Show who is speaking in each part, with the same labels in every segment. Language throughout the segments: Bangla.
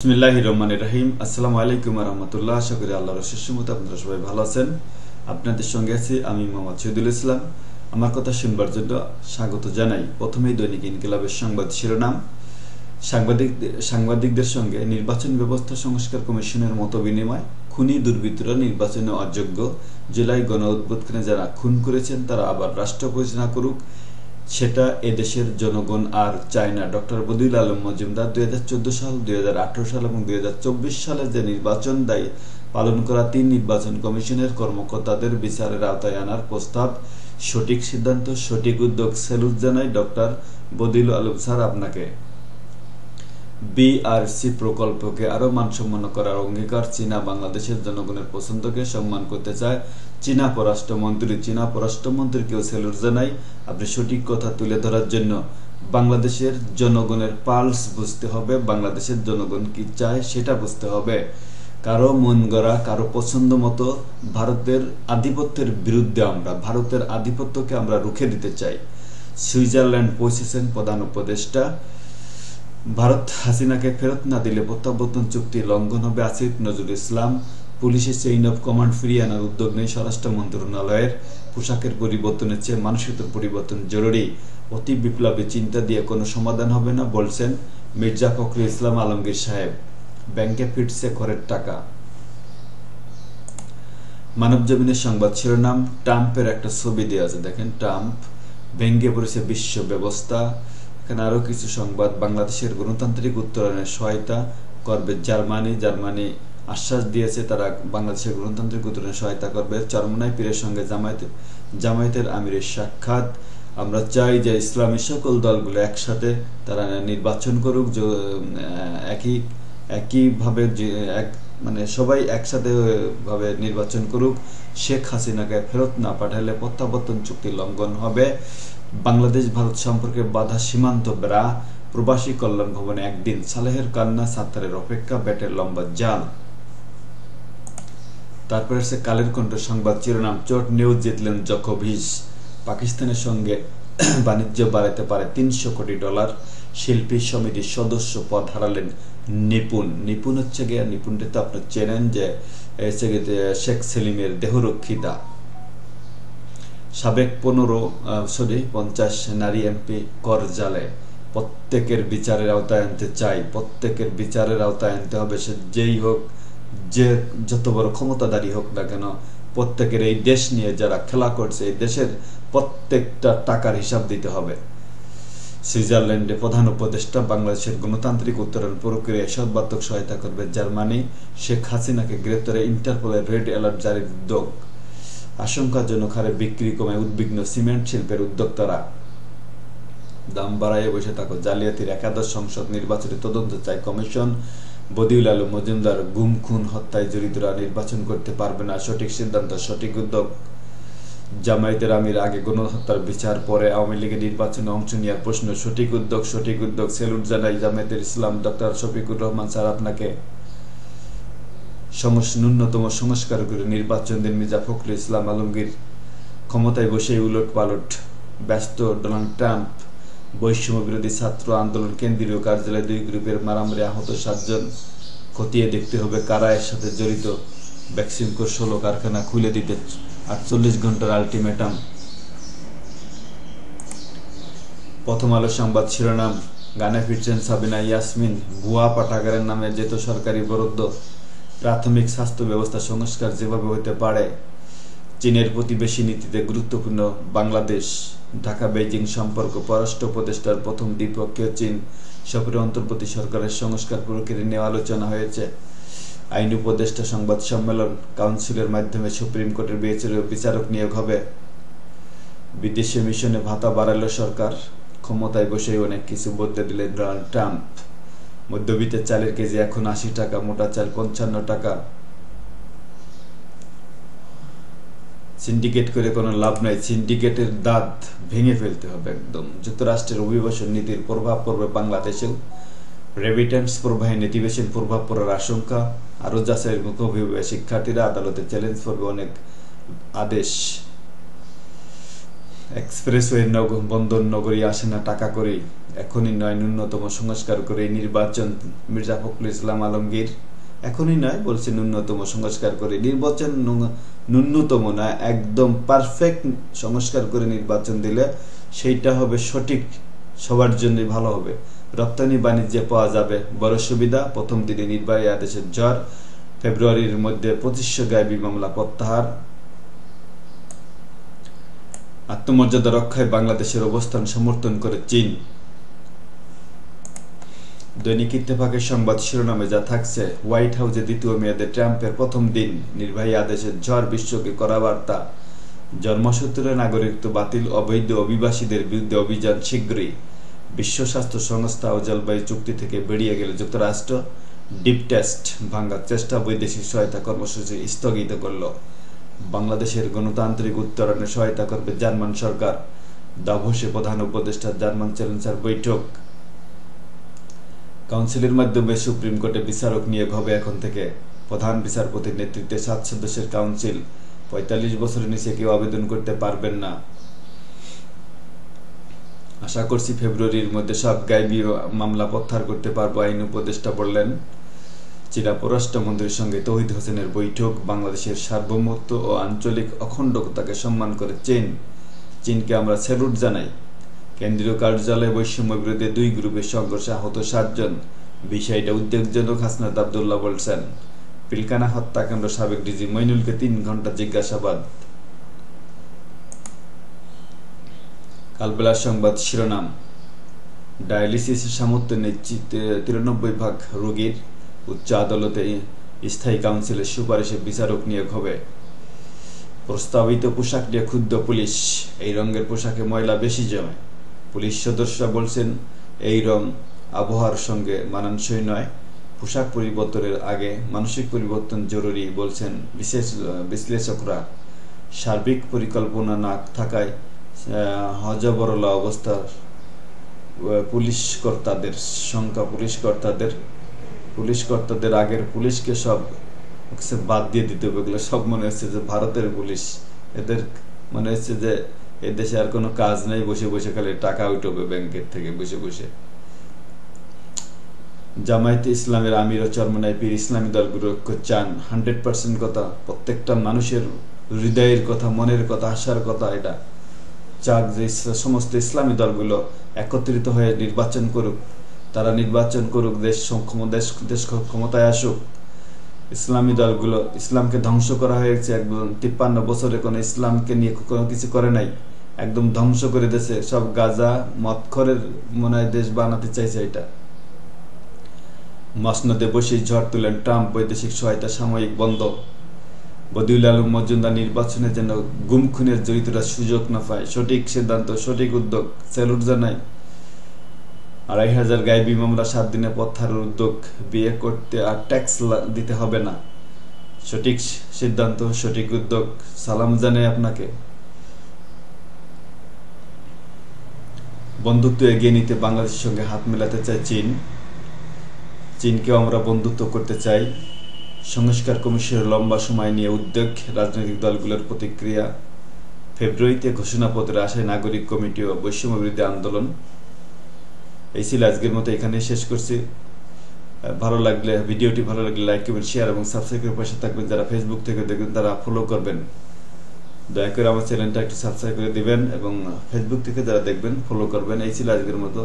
Speaker 1: বিসমিল্লাহির রহমানির রহিম। আসসালামু আলাইকুম ওয়া রাহমাতুল্লাহ। আশা করি আল্লাহর অশেষ রহমতে আপনারা সবাই ভালো আছেন। আপনাদের সঙ্গে আছি আমি মোহাম্মদ শহীদুল ইসলাম। আমার কথা শুনবার জন্য স্বাগত জানাই। প্রথমেই দৈনিক ইনকিলাবের সংবাদ শিরোনাম। সাংবাদিকদের সঙ্গে নির্বাচন ব্যবস্থা সংস্কার কমিশনের মতবিনিময়। খুনি দুর্বৃত্তরা নির্বাচনে অযোগ্য। জুলাই গণ অভ্যুত্থানে যারা খুন করেছেন তারা আবার রাষ্ট্র পরিচালনা করুক, সেটা এদেশের জনগণ আর চায় না। ডক্টর বদিউল আলম মজুমদার 2014 সাল, 2018 সাল এবং 2024 সালে যে নির্বাচন দায়ী পালন করা 3 নির্বাচন কমিশনের কর্মকর্তাদের বিচারের আওতায় আনার প্রস্তাব সঠিক সিদ্ধান্ত, সঠিক উদ্যোগ। স্যালুট জানাই ডক্টর বদিউল আলম স্যার আপনাকে। বিআরসি প্রকল্পকে আরো মানসম্পন্ন করার অঙ্গীকার। চীনা বাংলাদেশের জনগণের পছন্দকে সম্মান করতে চায় চীনা পররাষ্ট্রমন্ত্রীকেও স্যালুট জানাই, আপনি সঠিক কথা তুলে ধরার জন্য। বাংলাদেশের জনগণের পালস বুঝতে হবে, বাংলাদেশের জনগণ কি চায় সেটা বুঝতে হবে। কারো মন গড়া, কারো পছন্দ মতো ভারতের আধিপত্যের বিরুদ্ধে আমরা ভারতের আধিপত্যকে আমরা রুখে দিতে চাই। সুইজারল্যান্ড পৌঁছেছেন প্রধান উপদেষ্টা। ভারত হাসিনাকে ফেরত না দিলে প্রত্যাবর্তন চুক্তি লঙ্ঘন হবে, আসিফ নজরুল ইসলাম। পুলিশের চেইন অফ কমান্ড ফিরিয়ে আনার উদ্যোগ নেই স্বরাষ্ট্র মন্ত্রণালয়ের। পোশাকের পরিবর্তনের চেয়ে মানসিকতার পরিবর্তন জরুরি। অতি বিপ্লবী চিন্তা দিয়ে কোনো সমাধান হবে না বলছেন মির্জা ফখরুল ইসলাম আলমগীর সাহেব। ব্যাংকে ফিরছে ঘরের টাকা। মানবজমিনের সংবাদ শিরোনাম। ট্রাম্পের একটা ছবি দেওয়া আছে, দেখেন ট্রাম্প ভেঙে পড়েছে বিশ্ব ব্যবস্থা। এখানে আরো কিছু সংবাদ। বাংলাদেশের গণতান্ত্রিক উত্তরণের সহায়তা করবে জার্মানি আশ্বাস দিয়েছে তারা বাংলাদেশের গণতান্ত্রিক উত্তরণের সহায়তা করবে। চরমোনাই পীরের সঙ্গে জামায়াতের আমিরের সাক্ষাৎ। আমরা চাই যে ইসলামী সকল দলগুলো একসাথে তারা নির্বাচন করুক, একইভাবে মানে সবাই একসাথে ভাবে নির্বাচন করুক। শেখ হাসিনাকে ফেরত না পাঠালে প্রত্যাবর্তন চুক্তি লঙ্ঘন হবে। বাংলাদেশ ভারত সম্পর্কে বাধা সীমান্ত বেড়া। প্রবাসী কল্যাণ ভবনে একদিন সালেহের কান্না, সাত্তারের অপেক্ষা, ব্যাটের লম্বা জাল। তারপরে সে কালের কণ্ঠ সংবাদ শিরোনাম। চোট নিউজ জিতলেন জোকোভিচ। পাকিস্তানের সঙ্গে বাণিজ্য বাড়াতে পারে $300 কোটি। শিল্পী সমিতির সদস্য পদ হারালেন নিপুণ হচ্ছে গিয়ে, নিপুণটা তো আপনি চেনেন যে শেখ সেলিমের দেহরক্ষিতা। সাবেক 50 নারী এমপি কর জালে। প্রত্যেকের বিচারের আওতায় আনতে চাই, প্রত্যেকের বিচারের আওতায় আনতে হবে, সে যেই হোক, যে যত বড় ক্ষমতাধারী হোক না কেন। প্রত্যেকের এই দেশ নিয়ে যারা খেলা করছে, এই দেশের প্রত্যেকটা টাকার হিসাব দিতে হবে। সুইজারল্যান্ডে প্রধান উপদেষ্টা। বাংলাদেশের গণতান্ত্রিক উত্তরণ প্রক্রিয়ায় সর্বাত্মক সহায়তা করবে জার্মানি। শেখ হাসিনাকে গ্রেপ্তারে ইন্টারপোলের রেড অ্যালার্ট জারির উদ্যোগ। আশঙ্কাজনক হারে বিক্রি কমায় উদ্বিগ্ন সিমেন্ট শিল্পের উদ্যোক্তারা। দাম বাড়াইয়ে বসে থাকো। জালিয়াতির একাদশ সংসদ নির্বাচনে তদন্ত চায় কমিশন। বদিউল আলম মজুমদার গুম খুন হত্যায় জড়িতরা নির্বাচন করতে পারবে না, সঠিক সিদ্ধান্ত, সঠিক উদ্যোগ। জামায়াতের আমির আগে গণহত্যার বিচার, পরে আওয়ামী লীগের নির্বাচনে অংশ নেওয়ার প্রশ্ন। সঠিক উদ্যোগ। স্যালুট জানাই জামায়াতের ইসলাম ডক্টর শফিকুর রহমান স্যার আপনাকে। ন্যূনতম সংস্কার করে নির্বাচন দিন মির্জা ফখরুল ইসলাম আলমগীর। ক্ষমতায় বসে উলট পালট ব্যস্ত ডোনাল্ড ট্রাম্প। বৈষম্য বিরোধী ছাত্র আন্দোলন কেন্দ্রীয় কার্যালয়ে 2 গ্রুপের মারামারি, আহত 7 জন। খতিয়ে দেখতে হবে কারা এর সাথে জড়িত। ভ্যাকসিনকোর 16 কারখানা খুলে দিতে 48 ঘন্টার আলটিমেটাম। প্রথম আলো সংবাদ শিরোনাম। গানে ফিরছেন সাবিনা ইয়াসমিন। ভুয়া পাঠাগারের নামে যেত সরকারি বরাদ্দ। প্রাথমিক স্বাস্থ্য ব্যবস্থা সংস্কার যেভাবে হতে পারে। চীনের প্রতিবেশী নীতিতে গুরুত্বপূর্ণ বাংলাদেশ। ঢাকা বেইজিং সম্পর্ক। পররাষ্ট্র উপদেষ্টার প্রথম দ্বিপক্ষীয় চীন সফরে অন্তর্বর্তী সরকারের সংস্কার প্রক্রিয়া নিয়ে আলোচনা হয়েছে। আইন উপদেষ্টা সংবাদ সম্মেলন। কাউন্সিলের মাধ্যমে সুপ্রিম কোর্টের বিচারক নিয়োগ হবে। বিদেশে মিশনে ভাতা বাড়াল সরকার। ক্ষমতায় বসেই অনেক কিছু বদলে দিলেন ডোনাল্ড ট্রাম্প। মধ্যবিত্তের চালের কেজি এখন 80 টাকা, মোটা চাল 55 টাকা। সিন্ডিকেট করে কোনো লাভ নাই, সিন্ডিকেটের দাঁত ভেঙে ফেলতে হবে একদম। যুক্তরাষ্ট্রের অভিবাসন নীতির প্রভাব পড়বে বাংলাদেশেও। রেমিটেন্স প্রবাহে নেতিবাচক প্রভাব পড়ার আশঙ্কা। আরো যাচাইয়ের মুখোমুখি হবে শিক্ষার্থীরা। আদালতে চ্যালেঞ্জ করবে অনেক আদেশ। এক্সপ্রেসওয়ে বন্দর নগরী আসে না টাকা করে, এখনই নয় ন্যূনতম সংস্কার করে নির্বাচন। মির্জা ফখরুল ইসলাম আলমগীর এখনই নয় বলছে ন্যূনতম সংস্কার করে নির্বাচন, ন্যূনতম না একদম পারফেক্ট সংস্কার করে নির্বাচন দিলে সেইটা হবে সঠিক, সবার জন্য ভালো হবে। রপ্তানি বাণিজ্যে পাওয়া যাবে বড় সুবিধা। প্রথম দিনে নির্বাহী আদেশের ঝড়। ফেব্রুয়ারির মধ্যে 2500 গায়েবী মামলা প্রত্যাহার। আত্মমর্যাদা রক্ষায় বাংলাদেশের অবস্থান সমর্থন করে চীন। দৈনিক ইত্তেফাকের সংবাদ শিরোনামে যা থাকছে, হোয়াইট হাউসে দ্বিতীয় মেয়াদে ট্রাম্পের প্রথম দিন, নির্বাহী আদেশের ঝড়, বিশ্বকে কড়া বার্তা। জন্মসূত্রে নাগরিকত্ব বাতিল, অবৈধ অভিবাসীদের বিরুদ্ধে অভিযান শীঘ্রই। বিশ্ব স্বাস্থ্য সংস্থা ও জলবায়ু চুক্তি থেকে বেরিয়ে গেল যুক্তরাষ্ট্র। ডিপ টেস্ট ভাঙার চেষ্টা, বৈদেশিক সহায়তা কর্মসূচি স্থগিত করল। বাংলাদেশের গণতান্ত্রিক উত্তরণে সহায়তা করবে জার্মান সরকার। দাভোসে প্রধান উপদেষ্টা জার্মান চ্যান্সেলর বৈঠক। কাউন্সিলের মাধ্যমে সুপ্রিম কোর্টে বিচারক নিয়োগ হবে এখন থেকে। প্রধান বিচারপতির নেতৃত্বে 7 সদস্যের কাউন্সিল। 45 বছরের নিচে কেউ আবেদন করতে পারবেন না। আশা করছি ফেব্রুয়ারির মধ্যে সব গায়েবী মামলা প্রত্যাহার করতে পারবো, আইন উপদেষ্টা বললেন। চীনা পররাষ্ট্রমন্ত্রীর সঙ্গে তৌহিদ হোসেনের বৈঠক। বাংলাদেশের সার্বভৌমত্ব ও আঞ্চলিক অখণ্ডতাকে সম্মান করে চীন। চীনকে আমরা স্যালুট জানাই। কেন্দ্রীয় কার্যালয়ে বৈষম্য বিরোধী 2 গ্রুপের সংঘর্ষে আহত 7 জন। বিষয়টা উদ্বেগজনক, হাসনাত আব্দুল্লাহ বলছেন। পিলখানা হত্যাকাণ্ড, সাবেক ডিজি মইনুলকে 3 ঘন্টা জিজ্ঞাসাবাদ। কালবেলার সংবাদ শিরোনাম, ডায়ালিসিসের সামর্থ্য নেই 93% রোগীর। উচ্চ আদালতে স্থায়ী কাউন্সিলের সুপারিশে বিচারক নিয়োগ হবে। প্রস্তাবিত পোশাক নিয়ে ক্ষুব্ধ পুলিশ। এই রঙের পোশাকে ময়লা বেশি জমে। পুলিশ সদস্যরা বলছেন এই রং আবহাওয়ার সঙ্গে মানানসই নয়। পোশাক পরিবর্তনের আগে মানসিক পরিবর্তন জরুরি বলছেন বিশ্লেষকরা। সার্বিক পরিকল্পনা না থাকায় হযবরল অবস্থার পুলিশ কর্তাদের সংখ্যা। পুলিশ কর্তাদের আগের পুলিশকে সব বাদ দিয়ে দিতে হবে। এগুলো সব মনে হচ্ছে যে ভারতের পুলিশ। এদের মনে হচ্ছে যে এদেশে আর কোনো কাজ নেই, বসে বসে খালি টাকা উঠবে ব্যাংকের থেকে বসে বসে। জামায়াতে ইসলামের আমির ও চরমনাই পীর ইসলামী দলগুলো ঐক্য চান। 100% কথা, প্রত্যেকটা মানুষের হৃদয়ের কথা, মনের কথা, আশার কথা। এটা চাক যে সমস্ত ইসলামী দলগুলো একত্রিত হয়ে নির্বাচন করুক। তারা নির্বাচন করুক, দেশ ক্ষমতায় আসুক। ইসলামী দলগুলো, ইসলামকে ধ্বংস করা হয়েছে একদম। 53 বছরে কোনো ইসলামকে নিয়ে কোনো কিছু করে নাই, একদম ধ্বংস করে দিয়েছে। সব গাজা মদখরের মনে হয় দেশ বানাতে চাইছে। এটা মসনদে বসে ঝড় তুলেন ট্রাম্প, বৈদেশিক সহায়তা সাময়িক বন্ধ। বদিউল আলম মজুমদার, নির্বাচনে যেন গুম খুনের জড়িতরা সুযোগ না পায়। সঠিক সিদ্ধান্ত, সঠিক উদ্যোগ, স্যালুট জানাই। 2500 গায়েবী মামলা 7 দিনে প্রত্যাহারের উদ্যোগ। বিয়ে করতে আর ট্যাক্স দিতে হবে না। সঠিক সিদ্ধান্ত, সঠিক উদ্যোগ, সালাম জানাই আপনাকে। বন্ধুত্ব এগিয়ে নিতে বাংলাদেশের সঙ্গে হাত মেলাতে চায় চীন। চীনকেও আমরা বন্ধুত্ব করতে চাই। সংস্কার কমিশনের লম্বা সময় নিয়ে উদ্বেগ, রাজনৈতিক দলগুলোর প্রতিক্রিয়া। ফেব্রুয়ারিতে ঘোষণাপত্রে আসে নাগরিক কমিটি ও বৈষম্য বিরোধী আন্দোলন। এই ছিল আজকের মতো, এখানেই শেষ করছি। ভিডিওটি ভালো লাগলে লাইক করবেন, শেয়ার এবং সাবস্ক্রাইব করে পাশে থাকবেন। যারা ফেসবুক থেকে দেখবেন তারা ফলো করবেন। দয়া করে আমার চ্যানেলটা একটু সাবস্ক্রাইব করে দিবেন এবং ফেসবুক থেকে যারা দেখবেন ফলো করবেন। এই ছিল আজকের মতো।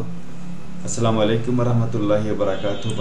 Speaker 1: আসসালামু আলাইকুম ওয়া রাহমাতুল্লাহি ওয়া বারাকাতুহু।